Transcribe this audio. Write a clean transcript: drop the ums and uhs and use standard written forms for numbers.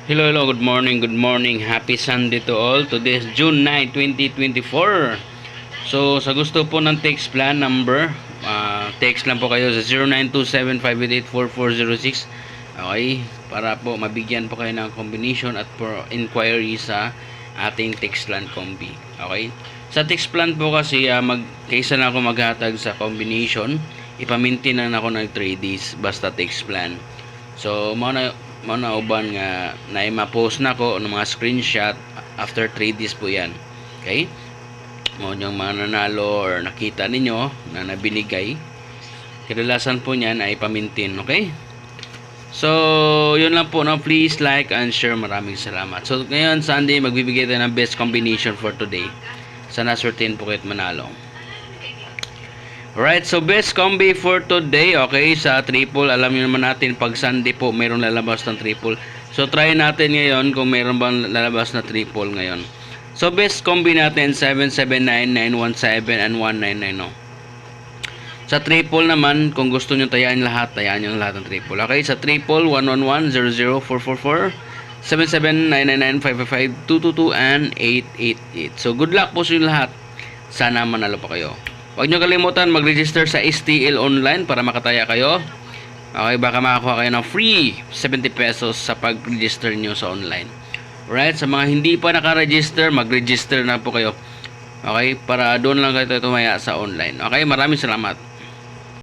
Hello, good morning. Happy Sunday to all. Today is June 9, 2024. So, sa gusto po ng text plan number, text lang po kayo sa 0927-588-4406. Okay? Para po mabigyan po kayo ng combination at for inquiry sa ating text plan combi. Okay? Sa text plan po kasi, kaysa na ako maghatag sa combination, ipamintin na ako ng 3 days basta text plan. So, muna uban nga na ma-post na ko ng mga screenshot after 3 days po yan. Okay? Mo yung mga nanalo or nakita ninyo na nabinigay, kadalasan po niyan ay pamintin. Okay? So, yun lang po. No? Please like and share. Maraming salamat. So, ngayon Sunday, magbibigay tayo ng best combination for today. Sana certain po kayo't manalo. Alright, so best combi for today, okay, sa triple, alam niyo naman natin pag Sunday po mayroong lalabas ng triple. So try natin ngayon kung mayroon bang lalabas na triple ngayon. So best combi natin 779, 917 and 199, no. Sa triple naman, kung gusto niyo tayaan niyo lahat ng triple. Okay, sa triple 111 00444 77999 555 222 and 888. So good luck po sa inyo lahat. Sana manalo pa kayo. Huwag nyo kalimutan mag-register sa STL online para makataya kayo. Okay, baka makakuha kayo ng free 70 pesos sa pag-register nyo sa online. Alright, sa mga hindi pa naka-register, mag-register na po kayo. Okay, para doon lang kayo tumaya sa online. Okay, maraming salamat.